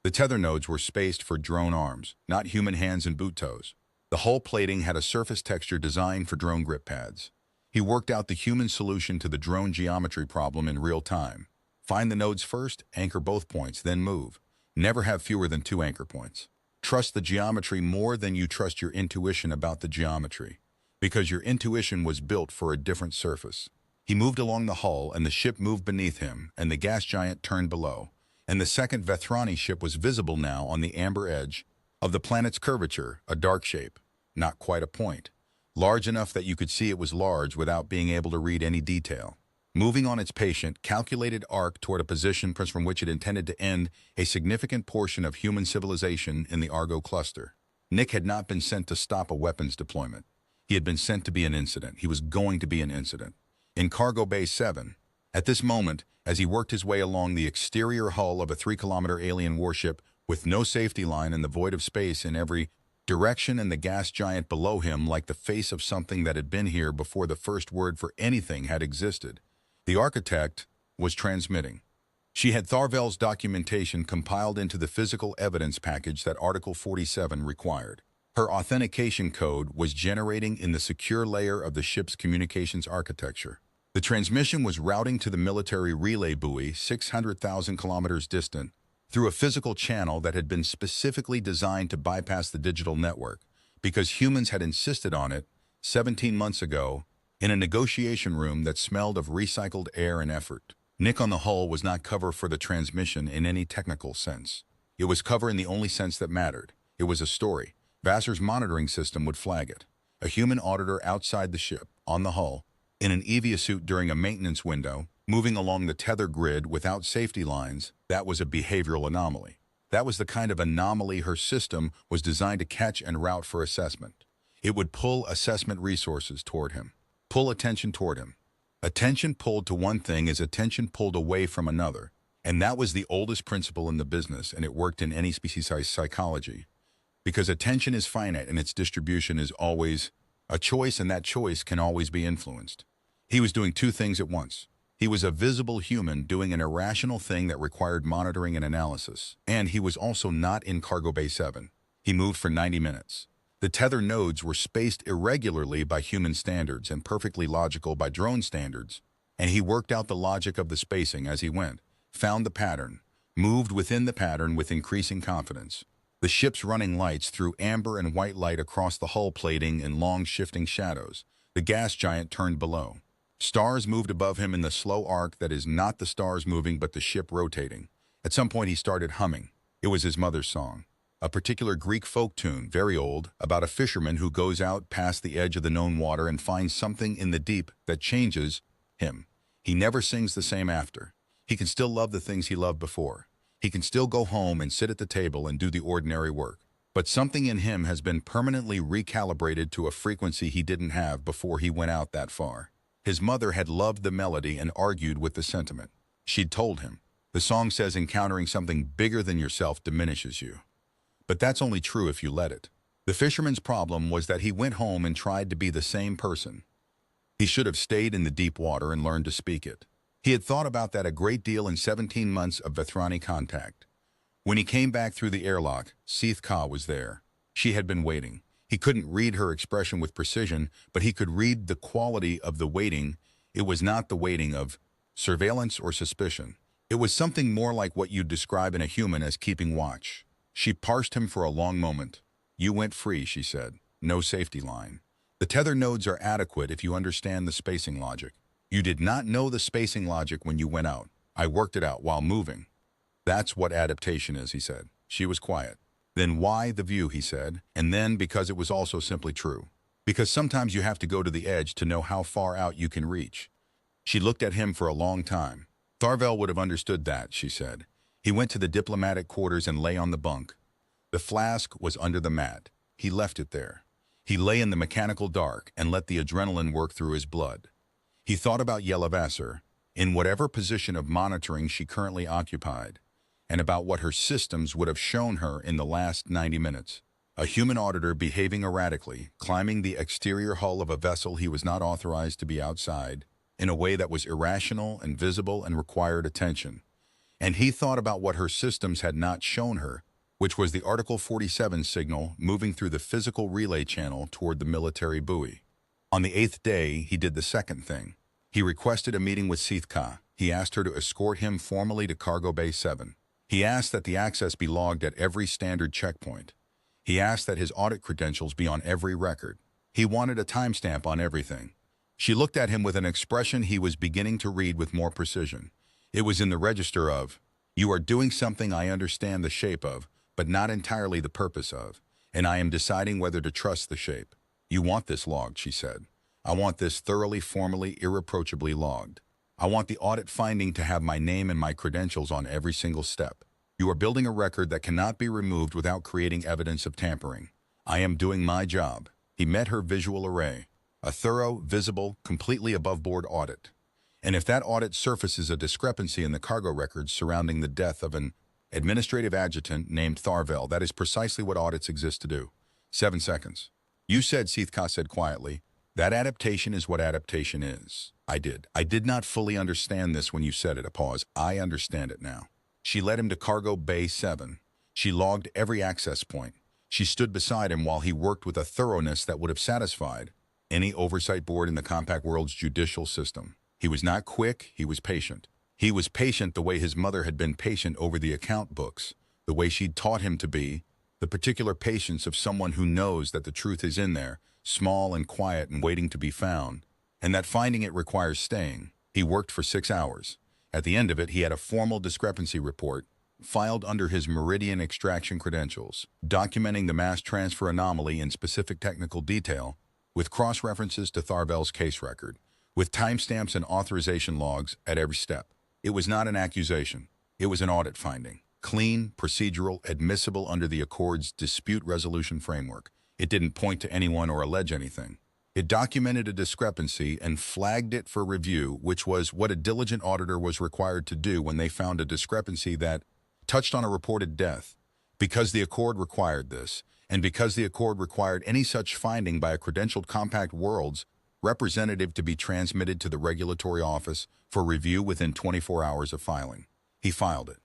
The tether nodes were spaced for drone arms, not human hands and boot toes. The hull plating had a surface texture designed for drone grip pads. He worked out the human solution to the drone geometry problem in real time. Find the nodes first, anchor both points, then move. Never have fewer than 2 anchor points. Trust the geometry more than you trust your intuition about the geometry, because your intuition was built for a different surface. He moved along the hull, and the ship moved beneath him, and the gas giant turned below, and the second Vethrani ship was visible now on the amber edge of the planet's curvature, a dark shape, not quite a point, large enough that you could see it was large without being able to read any detail. Moving on its patient, calculated arc toward a position from which it intended to end a significant portion of human civilization in the Argo cluster. Nick had not been sent to stop a weapons deployment. He had been sent to be an incident. He was going to be an incident. In Cargo Bay 7, at this moment, as he worked his way along the exterior hull of a 3-kilometer alien warship with no safety line and the void of space in every direction and the gas giant below him like the face of something that had been here before the first word for anything had existed, the architect was transmitting. She had Tharvel's documentation compiled into the physical evidence package that Article 47 required. Her authentication code was generating in the secure layer of the ship's communications architecture. The transmission was routing to the military relay buoy 600,000 kilometers distant through a physical channel that had been specifically designed to bypass the digital network because humans had insisted on it 17 months ago in a negotiation room that smelled of recycled air and effort. Nick on the hull was not cover for the transmission in any technical sense. It was cover in the only sense that mattered. It was a story. Vassar's monitoring system would flag it. A human auditor outside the ship, on the hull, in an EVA suit during a maintenance window, moving along the tether grid without safety lines, that was a behavioral anomaly. That was the kind of anomaly her system was designed to catch and route for assessment. It would pull assessment resources toward him. Pull attention toward him. Attention pulled to one thing is attention pulled away from another. And that was the oldest principle in the business, and it worked in any species psychology. Because attention is finite and its distribution is always a choice, and that choice can always be influenced. He was doing 2 things at once. He was a visible human doing an irrational thing that required monitoring and analysis. And he was also not in Cargo Bay 7. He moved for 90 minutes. The tether nodes were spaced irregularly by human standards and perfectly logical by drone standards, and he worked out the logic of the spacing as he went, found the pattern, moved within the pattern with increasing confidence. The ship's running lights threw amber and white light across the hull plating in long shifting shadows. The gas giant turned below. Stars moved above him in the slow arc that is not the stars moving but the ship rotating. At some point he started humming. It was his mother's song. A particular Greek folk tune, very old, about a fisherman who goes out past the edge of the known water and finds something in the deep that changes him. He never sings the same after. He can still love the things he loved before. He can still go home and sit at the table and do the ordinary work. But something in him has been permanently recalibrated to a frequency he didn't have before he went out that far. His mother had loved the melody and argued with the sentiment. She'd told him, the song says encountering something bigger than yourself diminishes you. But that's only true if you let it. The fisherman's problem was that he went home and tried to be the same person. He should have stayed in the deep water and learned to speak it. He had thought about that a great deal in 17 months of Vethrani contact. When he came back through the airlock, Sci-Fi was there. She had been waiting. He couldn't read her expression with precision, but he could read the quality of the waiting. It was not the waiting of surveillance or suspicion. It was something more like what you'd describe in a human as keeping watch. She parsed him for a long moment. You went free, she said. No safety line. The tether nodes are adequate if you understand the spacing logic. You did not know the spacing logic when you went out. I worked it out while moving. That's what adaptation is, he said. She was quiet. Then why the view, he said, and then because it was also simply true. Because sometimes you have to go to the edge to know how far out you can reach. She looked at him for a long time. Tharvel would have understood that, she said. He went to the diplomatic quarters and lay on the bunk. The flask was under the mat. He left it there. He lay in the mechanical dark and let the adrenaline work through his blood. He thought about Yelavassar, in whatever position of monitoring she currently occupied, and about what her systems would have shown her in the last 90 minutes. A human auditor behaving erratically, climbing the exterior hull of a vessel he was not authorized to be outside, in a way that was irrational and visible and required attention. And he thought about what her systems had not shown her, which was the Article 47 signal moving through the physical relay channel toward the military buoy. On the 8th day, he did the second thing. He requested a meeting with Sci-Fi. He asked her to escort him formally to Cargo Bay 7. He asked that the access be logged at every standard checkpoint. He asked that his audit credentials be on every record. He wanted a timestamp on everything. She looked at him with an expression he was beginning to read with more precision. It was in the register of, you are doing something I understand the shape of, but not entirely the purpose of, and I am deciding whether to trust the shape. You want this logged, she said. I want this thoroughly, formally, irreproachably logged. I want the audit finding to have my name and my credentials on every single step. You are building a record that cannot be removed without creating evidence of tampering. I am doing my job. He met her visual array. A thorough, visible, completely above-board audit. And if that audit surfaces a discrepancy in the cargo records surrounding the death of an administrative adjutant named Tharvel, that is precisely what audits exist to do. 7 seconds. You said, Sci-Fi said quietly, that adaptation is what adaptation is. I did. I did not fully understand this when you said it. A pause. I understand it now. She led him to Cargo Bay 7. She logged every access point. She stood beside him while he worked with a thoroughness that would have satisfied any oversight board in the compact world's judicial system. He was not quick, he was patient. He was patient the way his mother had been patient over the account books, the way she'd taught him to be, the particular patience of someone who knows that the truth is in there, small and quiet and waiting to be found, and that finding it requires staying. He worked for 6 hours. At the end of it, he had a formal discrepancy report, filed under his Meridian extraction credentials, documenting the mass transfer anomaly in specific technical detail, with cross-references to Tharvel's case record, with timestamps and authorization logs at every step. It was not an accusation. It was an audit finding. Clean, procedural, admissible under the Accord's dispute resolution framework. It didn't point to anyone or allege anything. It documented a discrepancy and flagged it for review, which was what a diligent auditor was required to do when they found a discrepancy that touched on a reported death. Because the Accord required this, and because the Accord required any such finding by a credentialed compact world's representative to be transmitted to the regulatory office for review within 24 hours of filing. He filed it.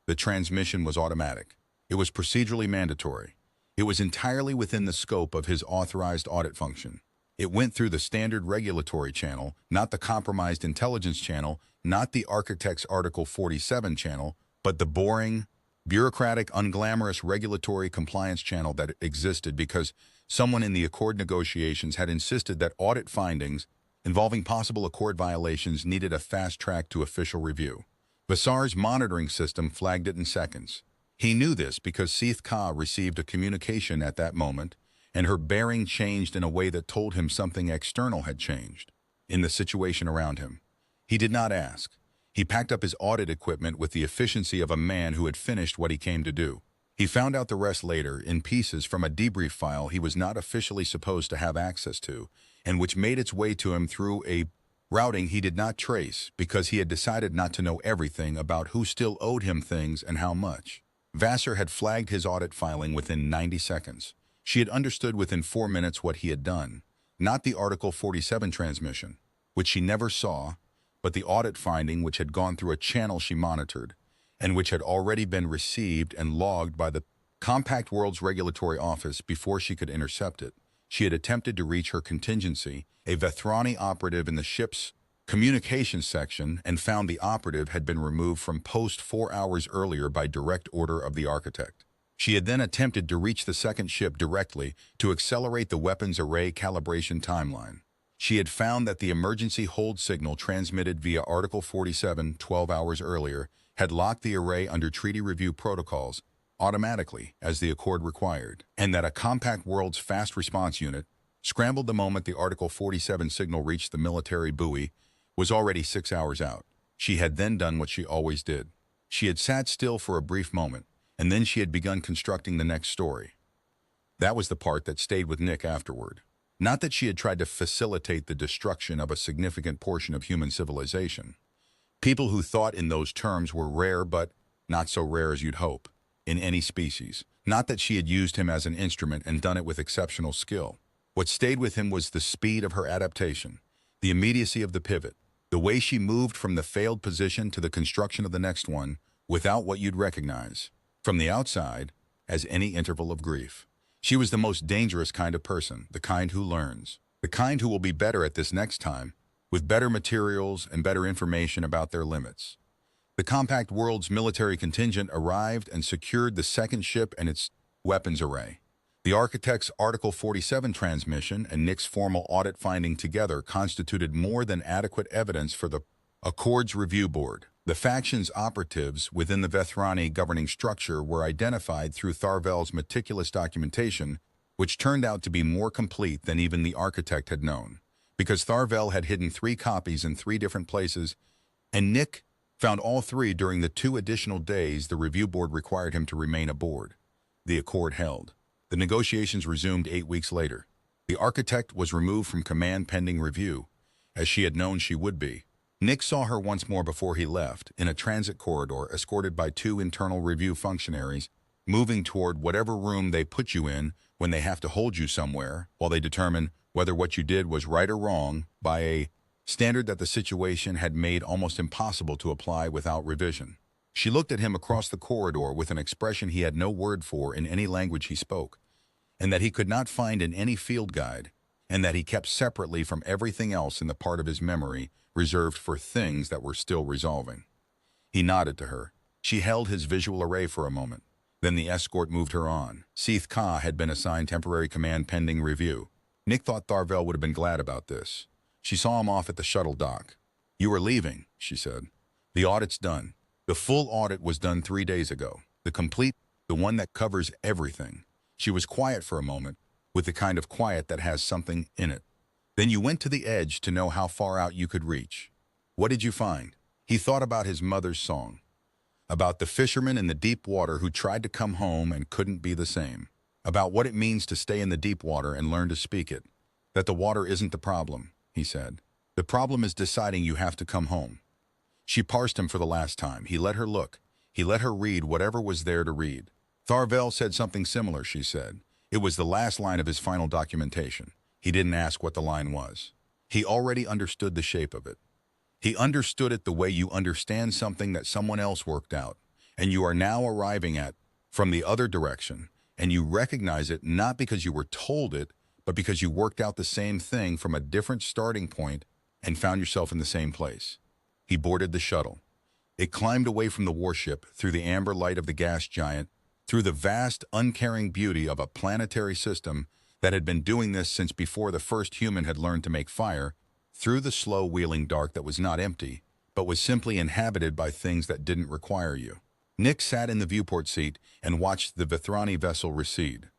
The transmission was automatic. It was procedurally mandatory. It was entirely within the scope of his authorized audit function. It went through the standard regulatory channel, not the compromised intelligence channel, not the architect's Article 47 channel, but the boring, bureaucratic, unglamorous regulatory compliance channel that existed because someone in the Accord negotiations had insisted that audit findings involving possible Accord violations needed a fast track to official review. Vassar's monitoring system flagged it in seconds. He knew this because Seeth Ka received a communication at that moment, and her bearing changed in a way that told him something external had changed in the situation around him. He did not ask. He packed up his audit equipment with the efficiency of a man who had finished what he came to do. He found out the rest later, in pieces from a debrief file he was not officially supposed to have access to, and which made its way to him through a routing he did not trace because he had decided not to know everything about who still owed him things and how much. Vassar had flagged his audit filing within 90 seconds. She had understood within 4 minutes what he had done, not the Article 47 transmission, which she never saw, but the audit finding which had gone through a channel she monitored, and which had already been received and logged by the Compact World's regulatory office before she could intercept it. She had attempted to reach her contingency, a Vethrani operative in the ship's communications section, and found the operative had been removed from post 4 hours earlier by direct order of the architect. She had then attempted to reach the second ship directly to accelerate the weapons array calibration timeline. She had found that the emergency hold signal transmitted via Article 47 12 hours earlier had locked the array under treaty review protocols automatically, as the Accord required, and that a Compact World's fast response unit, scrambled the moment the Article 47 signal reached the military buoy, was already 6 hours out. She had then done what she always did. She had sat still for a brief moment, and then she had begun constructing the next story. That was the part that stayed with Nick afterward. Not that she had tried to facilitate the destruction of a significant portion of human civilization. People who thought in those terms were rare, but not so rare as you'd hope, in any species. Not that she had used him as an instrument and done it with exceptional skill. What stayed with him was the speed of her adaptation, the immediacy of the pivot, the way she moved from the failed position to the construction of the next one without what you'd recognize, from the outside, as any interval of grief. She was the most dangerous kind of person, the kind who learns, the kind who will be better at this next time, with better materials and better information about their limits. The Compact World's military contingent arrived and secured the second ship and its weapons array. The architect's Article 47 transmission and Nick's formal audit finding together constituted more than adequate evidence for the Accord's Review Board. The faction's operatives within the Vethrani governing structure were identified through Tharvel's meticulous documentation, which turned out to be more complete than even the architect had known, because Tharvel had hidden 3 copies in 3 different places, and Nick found all 3 during the 2 additional days the review board required him to remain aboard. The Accord held. The negotiations resumed 8 weeks later. The architect was removed from command pending review, as she had known she would be. Nick saw her once more before he left, in a transit corridor escorted by 2 internal review functionaries, moving toward whatever room they put you in when they have to hold you somewhere, while they determine whether what you did was right or wrong by a standard that the situation had made almost impossible to apply without revision. She looked at him across the corridor with an expression he had no word for in any language he spoke, and that he could not find in any field guide, and that he kept separately from everything else in the part of his memory reserved for things that were still resolving. He nodded to her. She held his visual array for a moment. Then the escort moved her on. Seeth Ka had been assigned temporary command pending review. Nick thought Tharvel would have been glad about this. She saw him off at the shuttle dock. "You are leaving," she said. "The audit's done. The full audit was done 3 days ago. The complete, the one that covers everything." She was quiet for a moment, with the kind of quiet that has something in it. "Then you went to the edge to know how far out you could reach. What did you find?" He thought about his mother's song, about the fisherman in the deep water who tried to come home and couldn't be the same, about what it means to stay in the deep water and learn to speak it. That the water isn't the problem, he said. The problem is deciding you have to come home. She parsed him for the last time. He let her look. He let her read whatever was there to read. Tharvel said something similar, she said. It was the last line of his final documentation. He didn't ask what the line was. He already understood the shape of it. He understood it the way you understand something that someone else worked out, and you are now arriving at, from the other direction, And you recognize it not because you were told it, but because you worked out the same thing from a different starting point and found yourself in the same place. He boarded the shuttle. It climbed away from the warship through the amber light of the gas giant, through the vast, uncaring beauty of a planetary system that had been doing this since before the first human had learned to make fire, through the slow wheeling dark that was not empty, but was simply inhabited by things that didn't require you. Nick sat in the viewport seat and watched the Vethrani vessel recede.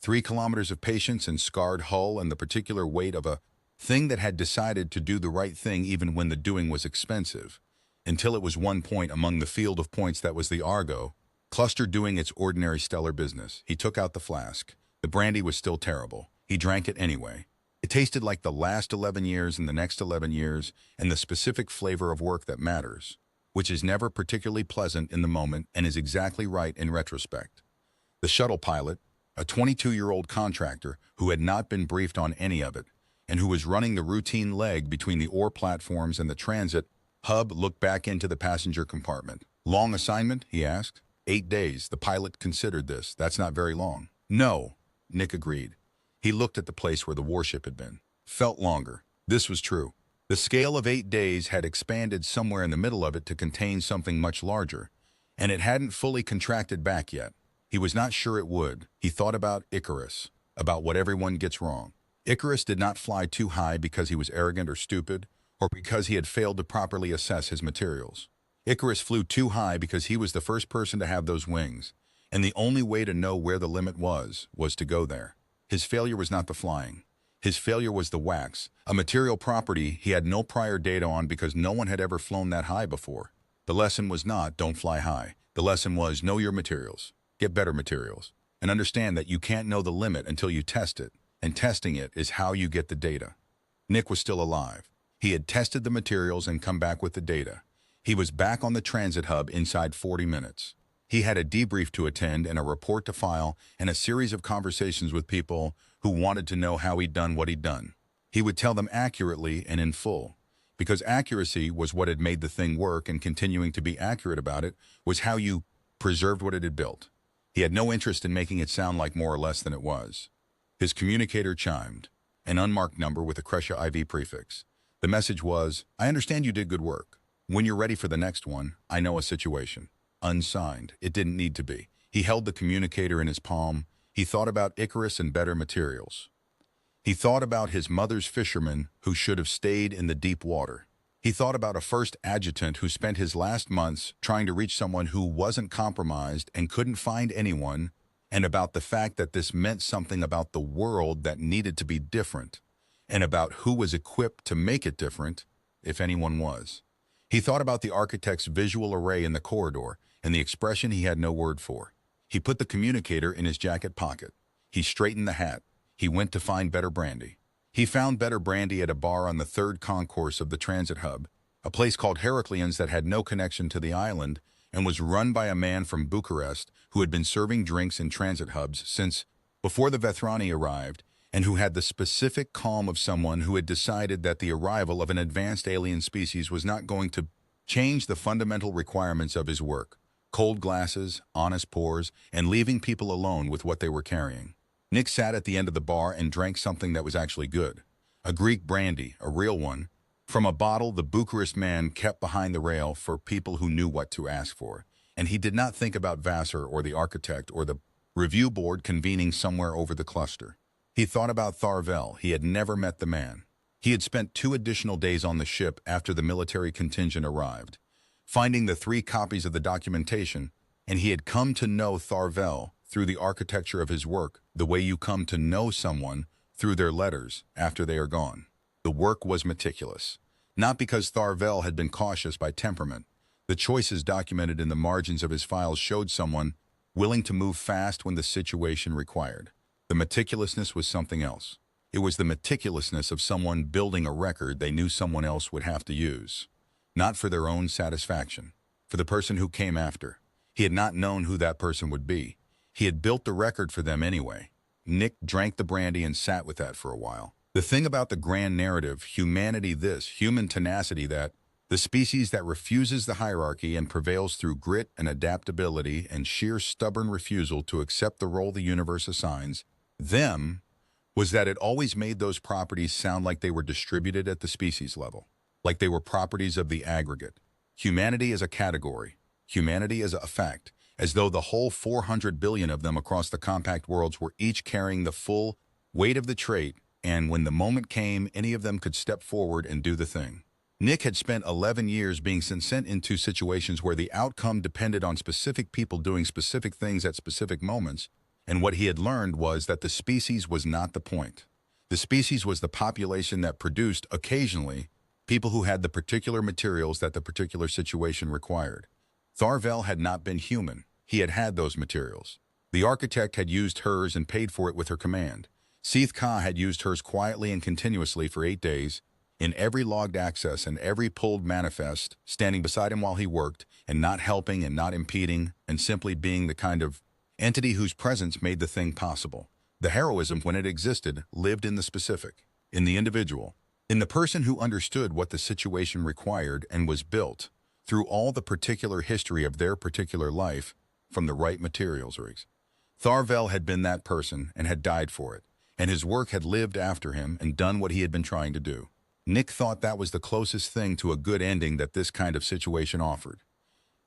3 kilometers of patience and scarred hull and the particular weight of a thing that had decided to do the right thing even when the doing was expensive, until it was one point among the field of points that was the Argo, cluster doing its ordinary stellar business. He took out the flask. The brandy was still terrible. He drank it anyway. It tasted like the last 11 years and the next 11 years and the specific flavor of work that matters, which is never particularly pleasant in the moment and is exactly right in retrospect. The shuttle pilot, a 22-year-old contractor who had not been briefed on any of it, and who was running the routine leg between the ore platforms and the transit hub, looked back into the passenger compartment. "Long assignment?" he asked. 8 days. The pilot considered this. "That's not very long." "No," Nick agreed. He looked at the place where the warship had been. Felt longer. This was true. The scale of 8 days had expanded somewhere in the middle of it to contain something much larger, and it hadn't fully contracted back yet. He was not sure it would. He thought about Icarus, about what everyone gets wrong. Icarus did not fly too high because he was arrogant or stupid, or because he had failed to properly assess his materials. Icarus flew too high because he was the first person to have those wings, and the only way to know where the limit was to go there. His failure was not the flying. His failure was the wax, a material property he had no prior data on because no one had ever flown that high before. The lesson was not, don't fly high. The lesson was, know your materials, get better materials, and understand that you can't know the limit until you test it, and testing it is how you get the data. Nick was still alive. He had tested the materials and come back with the data. He was back on the transit hub inside 40 minutes. He had a debrief to attend and a report to file and a series of conversations with people who wanted to know how he'd done what he'd done. He would tell them accurately and in full, because accuracy was what had made the thing work, and continuing to be accurate about it was how you preserved what it had built. He had no interest in making it sound like more or less than it was. His communicator chimed, an unmarked number with a Crescia IV prefix. The message was, "I understand you did good work. When you're ready for the next one, I know a situation." Unsigned. It didn't need to be. He held the communicator in his palm. He thought about Icarus and better materials. He thought about his mother's fisherman who should have stayed in the deep water. He thought about a first adjutant who spent his last months trying to reach someone who wasn't compromised and couldn't find anyone, and about the fact that this meant something about the world that needed to be different, and about who was equipped to make it different, if anyone was. He thought about the architect's visual array in the corridor and the expression he had no word for. He put the communicator in his jacket pocket. He straightened the hat. He went to find better brandy. He found better brandy at a bar on the third concourse of the transit hub, a place called Heracleans that had no connection to the island and was run by a man from Bucharest who had been serving drinks in transit hubs since before the Vethrani arrived, and who had the specific calm of someone who had decided that the arrival of an advanced alien species was not going to change the fundamental requirements of his work: cold glasses, honest pours, and leaving people alone with what they were carrying. Nick sat at the end of the bar and drank something that was actually good. A Greek brandy, a real one, from a bottle the Bucharest man kept behind the rail for people who knew what to ask for. And he did not think about Vassar or the architect or the review board convening somewhere over the cluster. He thought about Tharvel. He had never met the man. He had spent 2 additional days on the ship after the military contingent arrived, finding the 3 copies of the documentation, and he had come to know Tharvel through the architecture of his work, the way you come to know someone through their letters after they are gone. The work was meticulous, not because Tharvel had been cautious by temperament. The choices documented in the margins of his files showed someone willing to move fast when the situation required. The meticulousness was something else. It was the meticulousness of someone building a record they knew someone else would have to use, not for their own satisfaction, for the person who came after. He had not known who that person would be. He had built the record for them anyway. Nick drank the brandy and sat with that for a while. The thing about the grand narrative, humanity this, human tenacity that, The species that refuses the hierarchy and prevails through grit and adaptability and sheer stubborn refusal to accept the role the universe assigns them was that it always made those properties sound like they were distributed at the species level, like they were properties of the aggregate. Humanity as a category, humanity as a fact, as though the whole 400 billion of them across the compact worlds were each carrying the full weight of the trait, and when the moment came, any of them could step forward and do the thing. Nick had spent 11 years being sent into situations where the outcome depended on specific people doing specific things at specific moments, and what he had learned was that the species was not the point. The species was the population that produced, occasionally, people who had the particular materials that the particular situation required. Tharvel had not been human. He had had those materials. The architect had used hers and paid for it with her command. Seath Ka had used hers quietly and continuously for 8 days, in every logged access and every pulled manifest, standing beside him while he worked, and not helping and not impeding, and simply being the kind of entity whose presence made the thing possible. The heroism, when it existed, lived in the specific, in the individual, in the person who understood what the situation required and was built, through all the particular history of their particular life, from the right materials. Tharvel had been that person and had died for it, and his work had lived after him and done what he had been trying to do. Nick thought that was the closest thing to a good ending that this kind of situation offered.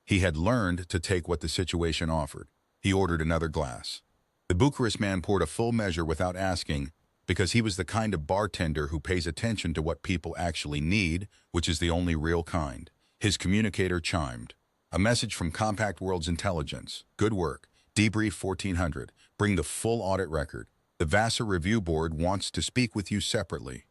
He had learned to take what the situation offered. He ordered another glass. The Bucharest man poured a full measure without asking, because he was the kind of bartender who pays attention to what people actually need, which is the only real kind. His communicator chimed. A message from Compact World's intelligence. Good work. Debrief 1400. Bring the full audit record. The Vassar Review Board wants to speak with you separately.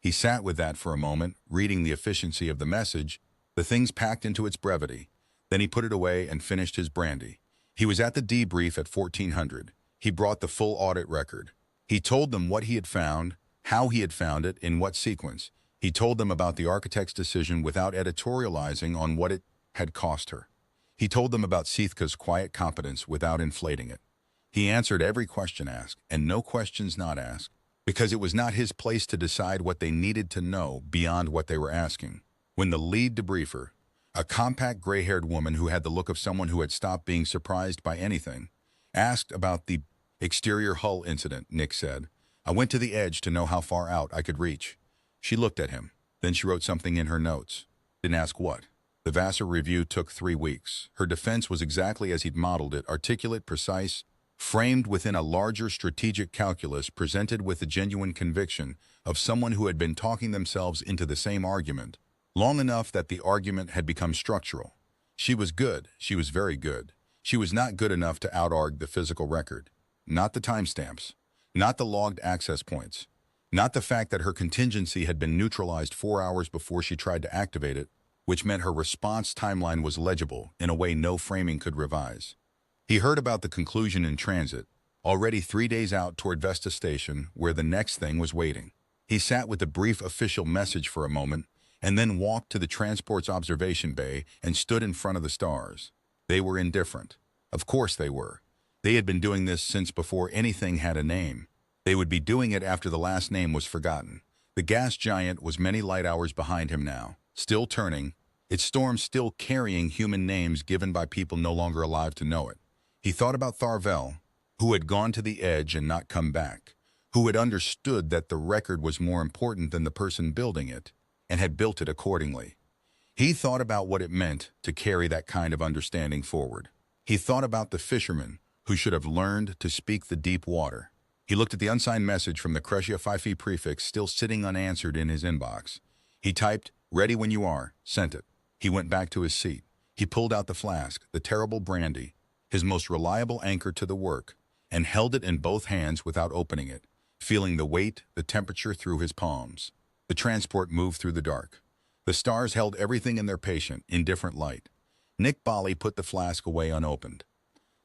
He sat with that for a moment, reading the efficiency of the message, the things packed into its brevity. Then he put it away and finished his brandy. He was at the debrief at 1400. He brought the full audit record. He told them what he had found, how he had found it, in what sequence. He told them about the architect's decision without editorializing on what it had cost her. He told them about Seathka's quiet competence without inflating it. He answered every question asked, and no questions not asked, because it was not his place to decide what they needed to know beyond what they were asking. When the lead debriefer, a compact gray-haired woman who had the look of someone who had stopped being surprised by anything, asked about the exterior hull incident, Nick said, "I went to the edge to know how far out I could reach." She looked at him. Then she wrote something in her notes. Didn't ask what. The Vassar review took 3 weeks. Her defense was exactly as he'd modeled it, articulate, precise, framed within a larger strategic calculus, presented with the genuine conviction of someone who had been talking themselves into the same argument, long enough that the argument had become structural. She was good. She was very good. She was not good enough to out-argue the physical record. Not the timestamps. Not the logged access points. Not the fact that her contingency had been neutralized 4 hours before she tried to activate it, which meant her response timeline was legible in a way no framing could revise. He heard about the conclusion in transit, already 3 days out toward Vesta Station, where the next thing was waiting. He sat with the brief official message for a moment, and then walked to the transport's observation bay and stood in front of the stars. They were indifferent. Of course they were. They had been doing this since before anything had a name. They would be doing it after the last name was forgotten. The gas giant was many light hours behind him now, still turning, its storm still carrying human names given by people no longer alive to know it. He thought about Tharvel, who had gone to the edge and not come back, who had understood that the record was more important than the person building it, and had built it accordingly. He thought about what it meant to carry that kind of understanding forward. He thought about the fisherman who should have learned to speak the deep water. He looked at the unsigned message from the Sci-Fi prefix still sitting unanswered in his inbox. He typed, "Ready when you are," sent it. He went back to his seat. He pulled out the flask, the terrible brandy, his most reliable anchor to the work, and held it in both hands without opening it, feeling the weight, the temperature through his palms. The transport moved through the dark. The stars held everything in their patient, indifferent light. Nick Bali put the flask away unopened.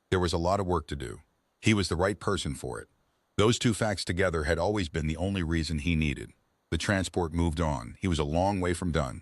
There was a lot of work to do. He was the right person for it. Those two facts together had always been the only reason he needed. The transport moved on. He was a long way from done.